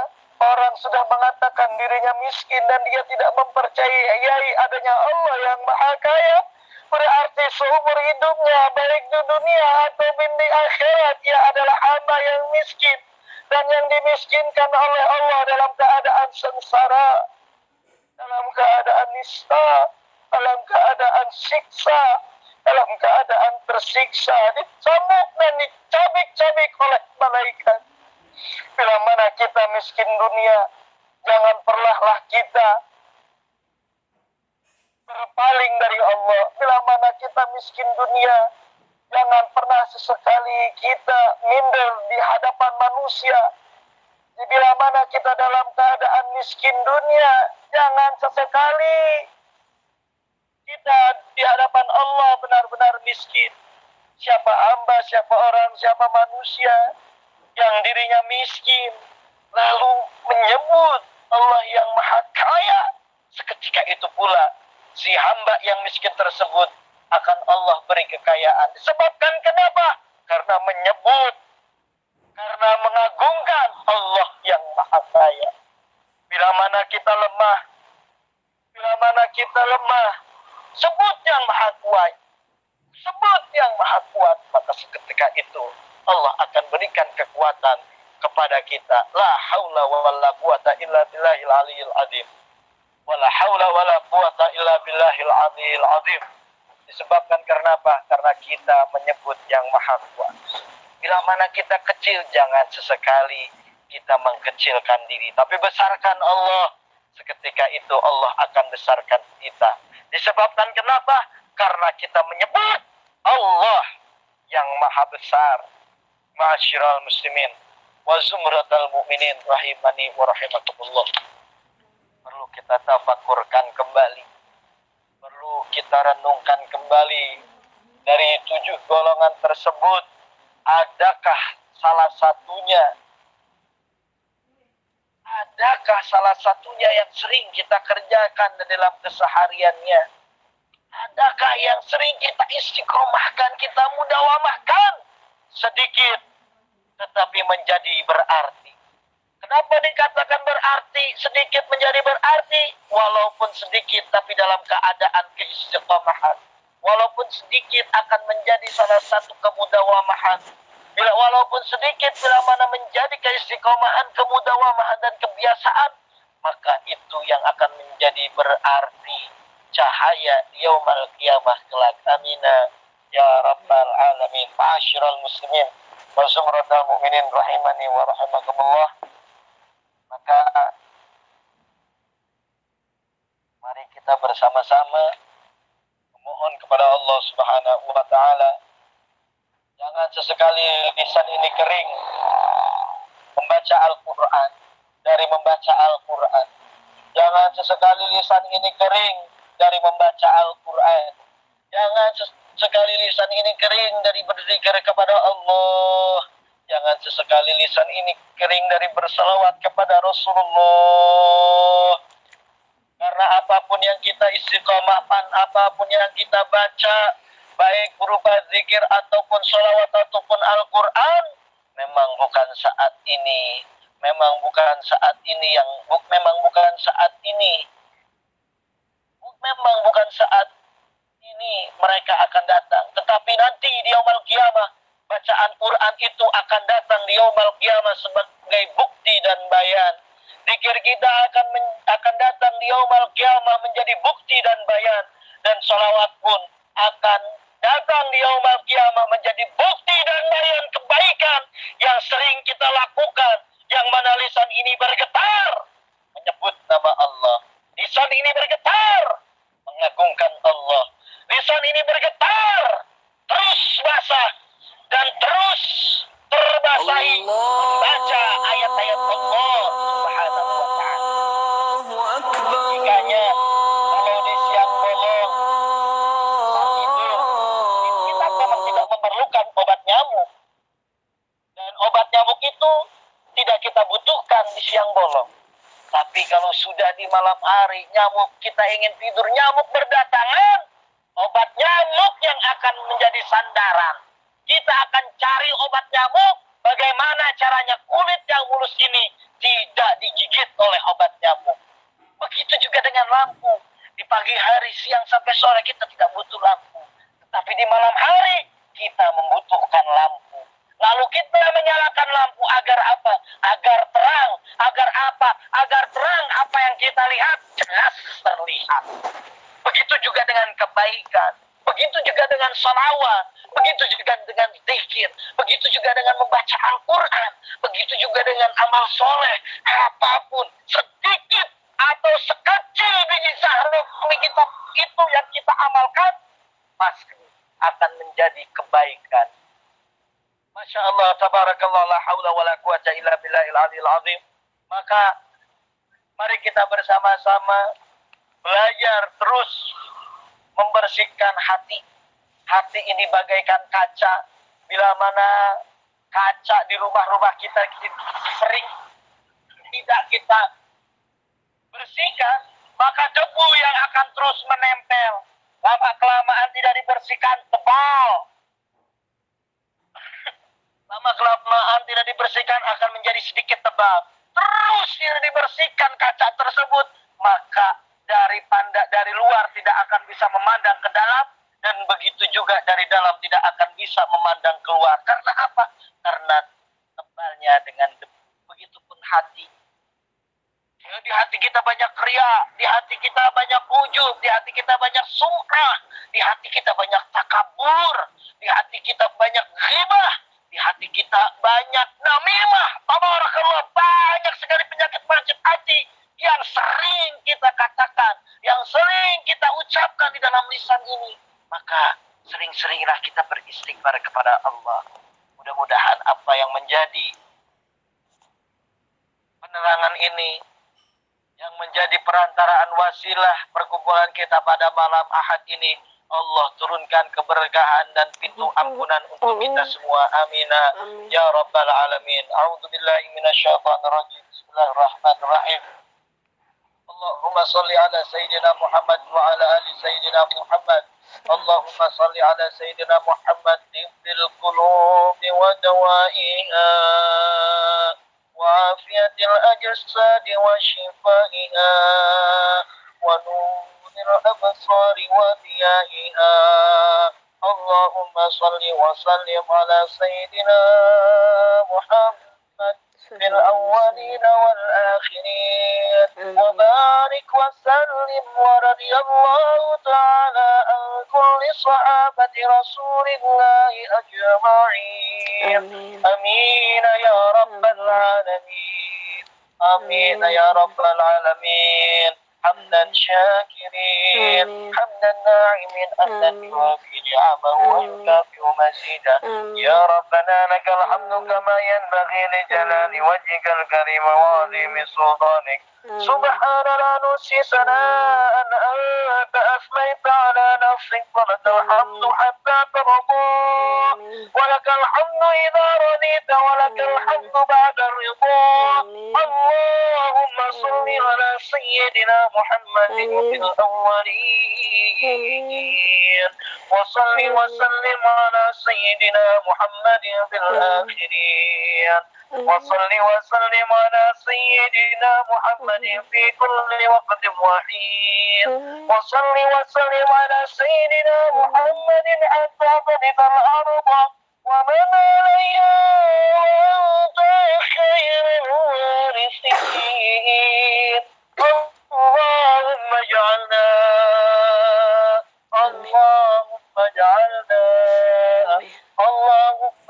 orang sudah mengatakan dirinya miskin dan dia tidak mempercayai adanya Allah yang maha kaya, berarti seumur hidupnya baik di dunia atau di akhirat ia adalah hamba yang miskin, dan yang dimiskinkan oleh Allah dalam keadaan sengsara, dalam keadaan nista, dalam keadaan siksa, dalam keadaan tersiksa, dicambuk dan dicabik-cabik oleh malaikat. Bila mana kita miskin dunia, Jangan pernahlah kita berpaling dari Allah. Bila mana kita miskin dunia, jangan pernah sesekali kita minder di hadapan manusia. Bila mana kita dalam keadaan miskin dunia, jangan sesekali kita di hadapan Allah benar-benar miskin. Siapa hamba, siapa orang, siapa manusia yang dirinya miskin, lalu menyebut Allah yang maha kaya, seketika itu pula si hamba yang miskin tersebut akan Allah beri kekayaan. Disebabkan kenapa? Karena menyebut, karena mengagungkan Allah yang maha kaya. Bila mana kita lemah, sebut yang maha kuat, sebut yang maha kuat, maka seketika itu Allah akan berikan kekuatan kepada kita. La haula wala quwata illa billahil aliyil azim. Wala haula wala quwata illa billahil aliyil azim. Disebabkan karena apa? Karena kita menyebut yang maha kuat. Bila mana kita kecil, jangan sesekali kita mengkecilkan diri, tapi besarkan Allah. Seketika itu Allah akan besarkan kita. Disebabkan kenapa? Karena kita menyebut Allah yang maha besar. Ma'asyiral muslimin wa zumratal mu'minin rahimani wa rahimakumullah. Perlu kita tafakurkan kembali, perlu kita renungkan kembali, dari 7 golongan tersebut adakah salah satunya yang sering kita kerjakan dalam kesehariannya? Adakah yang sering kita istiqomahkan, kita mudawamahkan? Sedikit tetapi menjadi berarti. Kenapa dikatakan berarti? Sedikit menjadi berarti. Walaupun sedikit tapi dalam keadaan keistiqomahan. Walaupun sedikit akan menjadi salah satu kemudawamahan. Walaupun sedikit, bila mana menjadi keistiqomahan, kemudawamahan dan kebiasaan, maka itu yang akan menjadi berarti cahaya di yaumul qiyamah kelak. Amina ya rabbal alamin. Ma'asyiral muslimin wa zumratal mu'minin rahimani wa rahimakumullah. Maka mari kita bersama-sama memohon kepada Allah Subhanahu wa taala, jangan sesekali lisan ini kering membaca Al-Quran, dari membaca Al-Quran. Jangan sesekali lisan ini kering dari membaca Al-Quran. Jangan sesekali lisan ini kering dari berzikir kepada Allah. Jangan sesekali lisan ini kering dari bersalawat kepada Rasulullah. Karena apapun yang kita istiqomahkan, apapun yang kita baca, baik berupa zikir ataupun salawat ataupun Al-Quran, memang bukan saat ini mereka akan datang, tetapi nanti di yaumul qiyamah bacaan Quran itu akan datang di yaumul qiyamah sebagai bukti dan bayan. Zikir kita akan datang di yaumul qiyamah menjadi bukti dan bayan, dan salawat pun akan datang di yaumul qiyamah menjadi bukti dan bayan kebaikan yang sering kita lakukan, yang mana lisan ini bergetar menyebut nama Allah. Lisan ini bergetar mengagungkan Allah. Lisan ini bergetar terus basah dan terus terbasahi membaca ayat-ayat Allah Subhanahu wa ta'ala. Jikanya kalau di siang bolong kita memang tidak memerlukan obat nyamuk, dan obat nyamuk itu tidak kita butuhkan di siang bolong. Tapi kalau sudah di malam hari, nyamuk, kita ingin tidur, nyamuk berdatangan, obat nyamuk yang akan menjadi sandaran. Kita akan cari obat nyamuk, bagaimana caranya kulit yang mulus ini tidak digigit oleh obat nyamuk. Begitu juga dengan lampu. Di pagi hari, siang sampai sore kita tidak butuh lampu. Tetapi di malam hari kita membutuhkan lampu. Lalu kita menyalakan lampu agar apa? Agar terang. Agar apa? Agar terang apa yang kita lihat jelas terlihat. Begitu juga dengan kebaikan. Begitu juga dengan salawat. begitu juga dengan zikir, begitu juga dengan membaca Al-Quran, begitu juga dengan amal soleh, apapun, sedikit atau sekecil biji zahrul kita itu yang kita amalkan, pasti akan menjadi kebaikan. Masya Allah, tabarakallah, la hawla wa la quwata illa billahil aliyil azim. Maka mari kita bersama-sama belajar terus membersihkan hati. Hati ini bagaikan kaca. Bila mana kaca di rumah-rumah kita sering tidak kita bersihkan, maka debu yang akan terus menempel. Lama-kelamaan tidak dibersihkan, tebal. Lama-kelamaan tidak dibersihkan akan menjadi sedikit tebal. Terus tidak dibersihkan kaca tersebut, maka dari luar tidak akan bisa memandang ke dalam, dan begitu juga dari dalam tidak akan bisa memandang keluar. Karena apa? Karena tebalnya dengan debu. Begitupun hati. Ya, di hati kita banyak riya, di hati kita banyak ujub, di hati kita banyak sum'ah, di hati kita banyak takabur, di hati kita banyak ghibah, di hati kita banyak namimah. Tabarakallah, banyak sekali penyakit-penyakit hati yang sering kita katakan, yang sering kita ucapkan di dalam lisan ini. Maka sering-seringlah kita beristighfar kepada Allah. Mudah-mudahan apa yang menjadi penerangan ini, yang menjadi perantaraan wasilah perkumpulan kita pada malam Ahad ini, Allah turunkan keberkahan dan pintu ampunan untuk kita semua. Amina ya rabbal alamin. A'udzubillahi minasyaitonir rajim. Bismillahirrahmanirrahim. Allahumma shalli ala sayyidina Muhammad wa ala ali sayyidina Muhammad. Allahumma shalli ala sayyidina Muhammad fil qulubi wa dawaiha wa afiyatil ajsadi wa shifaiha wa nuril absari wa diyaiha. Allahumma shalli wa sallim ala sayyidina Muhammad fil awwalin wal akhirin wa barik wa sallim wa radiyallahu ta'ala an kulli sahabati rasulillahi ajma'in. Amin ya rabbal alamin. Amin ya rabbal alamin. حمدا شاكرين حمدا ناعمين حمدا يوافي نعمه ويكافئ مزيدا. يا ربنا لك الحمد كما ينبغي لجلال وجهك الكريم وعظيم سلطانك. سبحان لا نحصي ثناء أنت أثنيت على نفسك فلك الحمد حتى ترضى ولك الحمد إذا رضيت ولك الحمد بعد الرضا. اللهم صل على سيدنا محمد في الأولين وصل وسلم على سيدنا محمد في الآخرين وصل وسلم على سيدنا محمد في كل وقت وحين وصل وسلم على سيدنا محمد حتى تلد الأرض ومن عليها وأنت خير الوارثين. اللهم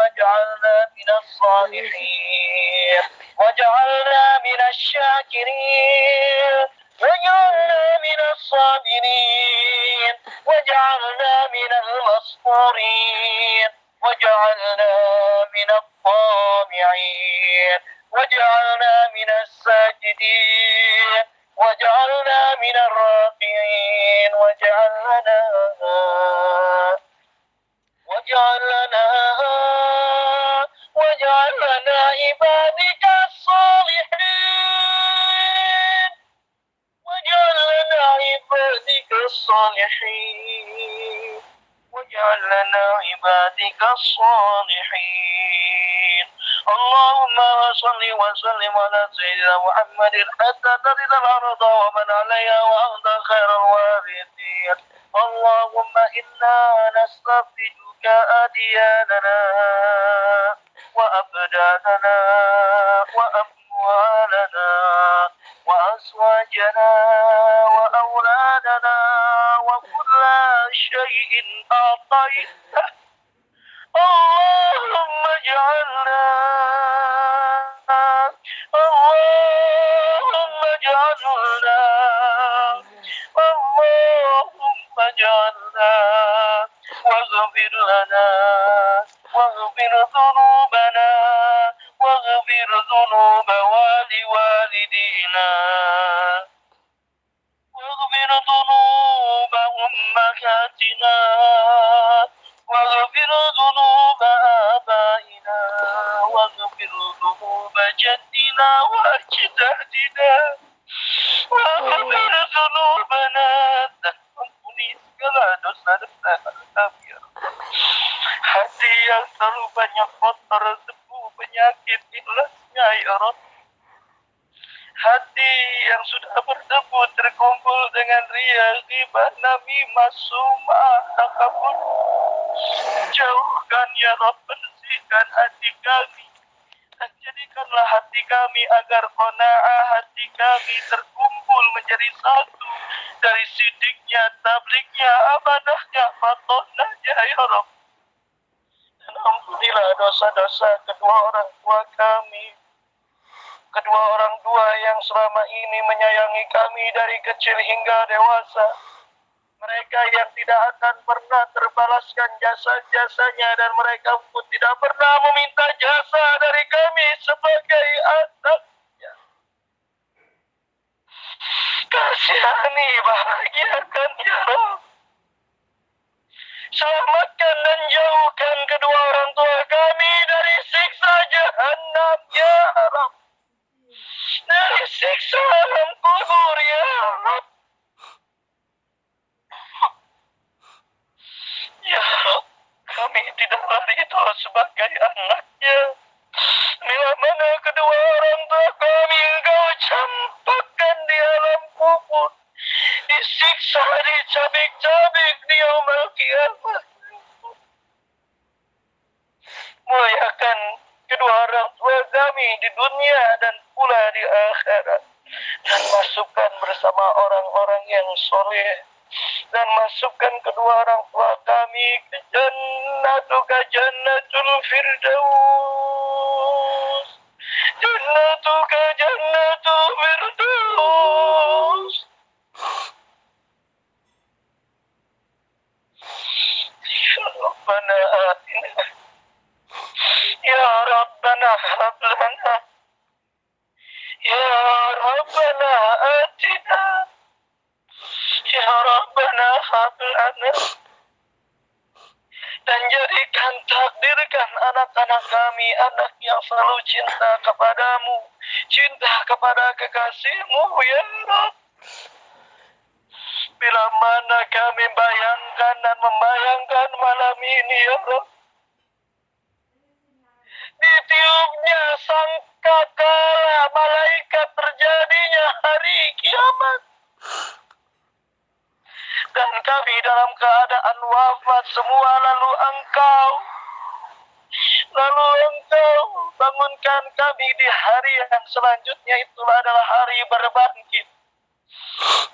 اجعلنا من الصالحين واجعلنا من الشاكرين واجعلنا من الصابرين واجعلنا من المصبورين واجعلنا من الطامعين واجعلنا من الساجدين واجعلنا من الراكعين واجعل لنا عبادك الصالحين واجعل لنا عبادك الصالحين واجعل لنا عبادك الصالحين. اللهم صل وسلم على سيدنا محمد حتى ترد الأرض ومن عليها وأنت خير الوارثين. اللهم إنا نستخرجك أدياننا وأبداننا وأموالنا وأزواجنا وأولادنا وكل شيء أعطيته الله واغفر لنا واغفر ذنوبنا واغفر ذنوب والدينا واغفر ذنوب أمهاتنا واغفر ذنوب آبائنا واغفر ذنوب جدنا وأجدادنا واغفر ذنوبنا dan ampuni segala dosa-dosa kami. Hati yang terlalu banyak kotor, debu, penyakit, ikhlasnya ya Rabb. Hati yang sudah berdebu terkumpul dengan ria, ghibah, namimah, sum'ah, takabur. Jauhkan ya Rabb, bersihkan hati kami. Dan jadikanlah hati kami agar qanaah hati kami terkumpul menjadi satu dari sidiknya, tabliknya, amanahnya, fatonahnya ya Rabb. Dan ampunilah dosa-dosa kedua orang tua kami, kedua orang tua yang selama ini menyayangi kami dari kecil hingga dewasa. Mereka yang tidak akan pernah terbalaskan jasa-jasanya dan mereka pun tidak pernah meminta jasa dari kami sebagai anaknya. Kasihani, bahagiakan ya Rabb. Selamatkan dan jauhkan kedua orang tua kami dari siksa jahannam ya Rabb. Dari siksa alam kubur ya Rabb. Ya Rabb, kami tidaklah ridho sebagai anaknya. Bila mana kedua orang tua kami Engkau campakkan di alam kubur, disiksa, dicabik-cabik di yaumul qiyamah. Muliakan kedua orang tua kami di dunia dan pula di akhirat, dan masukkan bersama orang-orang yang soleh, dan masukkan kedua orang tua kami ke jannatul firdaus, jannatul firdaus. Ya Rabbana atina, ya Rabbana hab lana, ya Rabbana atina, ya Rabbana hab lana. Dan jadikan, takdirkan anak-anak kami anak yang selalu cinta kepadamu, cinta kepada kekasihmu ya Rabb. Bila mana kami bayangkan dan membayangkan malam ini ya Rabb, ditiupnya sangkakala malaikat terjadinya hari kiamat, dan kami dalam keadaan wafat semua, lalu Engkau bangunkan kami di hari yang selanjutnya, itulah adalah hari berbangkit,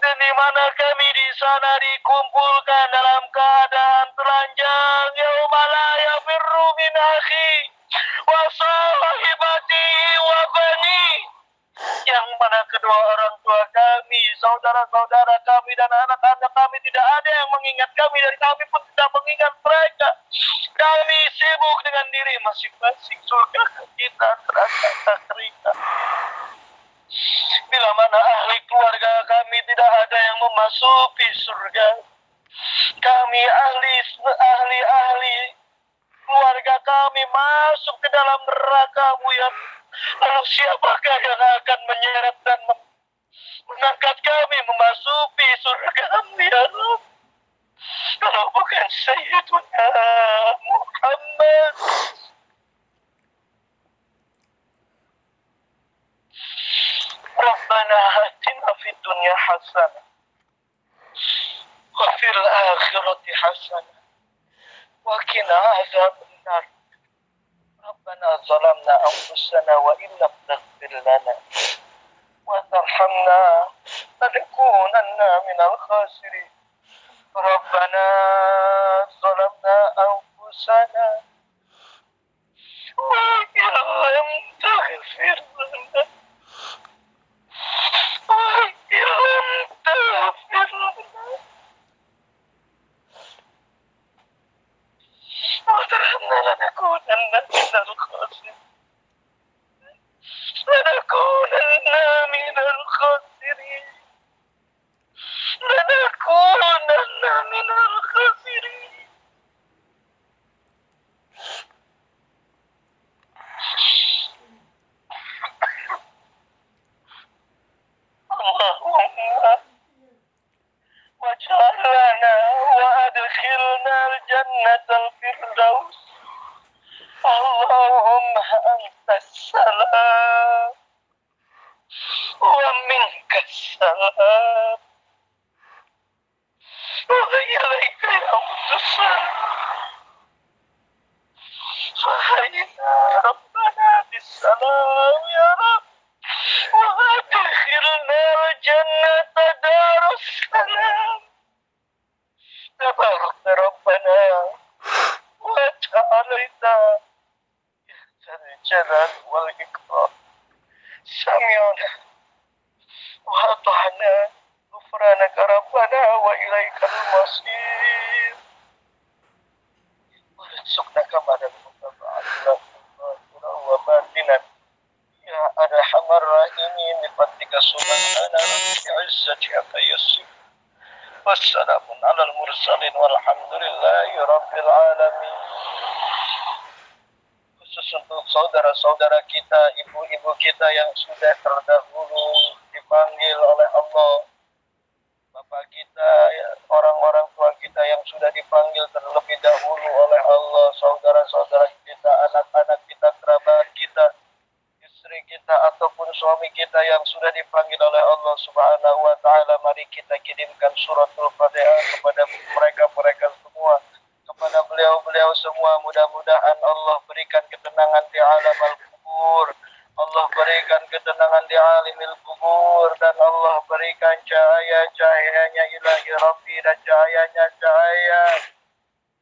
dan di mana kami di sana dikumpulkan dalam keadaan telanjang, yauma la yafirru min akhi wa sahibatihi wa bani, yang mana kedua orang tua kami, saudara-saudara kami dan anak-anak kami tidak ada yang mengingat kami, dan kami pun tidak mengingat mereka. Kami sibuk dengan diri masing-masing, surga kita terasa tak terikat. Bila mana ahli keluarga kami tidak ada yang memasuki surga, kami ahli keluarga kami masuk ke dalam neraka-Mu ya. Lalu siapakah yang akan menyeret dan mengangkat kami memasuki surga-Mu ya Allah? Kalau bukan Sayyiduna Muhammad. Rabbana atina fid dunya hasanah wa fil akhirati hasanah wa qina adzaban nar. Rabbana zalamna anfusana wa in lam taghfir lana wa tarhamna lanakunanna minal khasirin. Rabbana zalamna anfusana wa in lam taghfir lana wa in lam taghfir lana ومنك السلام وإليك يعود السلام فحينا ربنا بالسلام يا رب وأدخلنا الجنة دار السلام تبارك ربنا وتعالينا يا ذا الجلال والإكرام سمعنا وأطعنا غفرانك ربنا وإليك المصير وارزقنا كمال المتابعة وباطنا يا أرحم الراحمين بفضلك سبحانه بعزتك يسير والسلام على المرسلين والحمد لله رب العالمين. Khusus untuk saudara-saudara kita, ibu-ibu kita yang sudah terdahulu dipanggil oleh Allah, bapak kita, orang-orang tua kita yang sudah dipanggil terlebih dahulu oleh Allah, saudara-saudara kita, anak-anak kita, kerabat kita, istri kita ataupun suami kita yang sudah dipanggil oleh Allah Subhanahu wa taala, mari kita kirimkan suratul Fatihah kepada mereka semua, kepada beliau-beliau semua. Mudah-mudahan Allah berikan ketenangan di alam al-kubur, Allah berikan ketenangan di alimil kubur, dan Allah berikan cahaya-cahayanya ilahi Rabbi, dan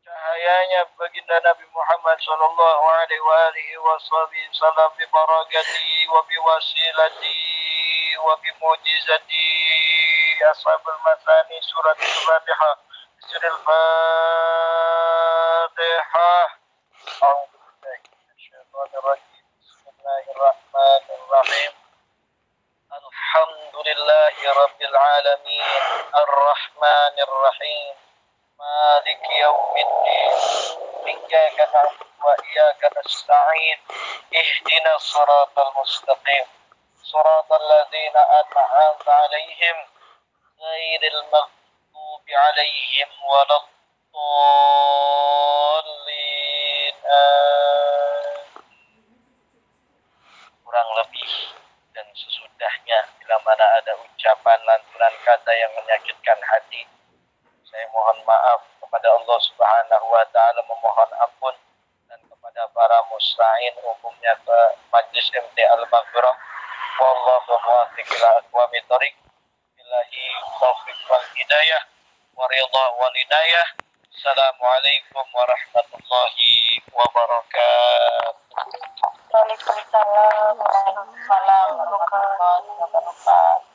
cahayanya baginda Nabi Muhammad sallallahu alaihi wasallam bi barakati wa bi wasilati wa bi mu'jizati ashabul masani surat al-Fatihah. Surah al-Fatihah. Bismillahirrahmanirrahim. Alhamdulillahi rabbil alamin, ar-rahmanir rahim, مالك يوم الدين إياك نعبد وإياك نستعين اهدنا الصراط المستقيم صراط الذين أنعمت عليهم غير المغضوب عليهم ولا الضالين. Kurang lebih dan sesudahnya, bila mana ada ucapan lantunan kata yang menyakitkan hati, saya mohon maaf kepada Allah Subhanahu wa taala, memohon ampun, dan kepada para musta'in umumnya ke Majlis MT Al-Maghfirah. Wallahu muwaffiq ila aqwamit thoriq. Billahi taufiq wal hidayah wa ridha wal hidayah. Assalamualaikum warahmatullahi wabarakatuh. Waalaikumsalam warahmatullahi wabarakatuh.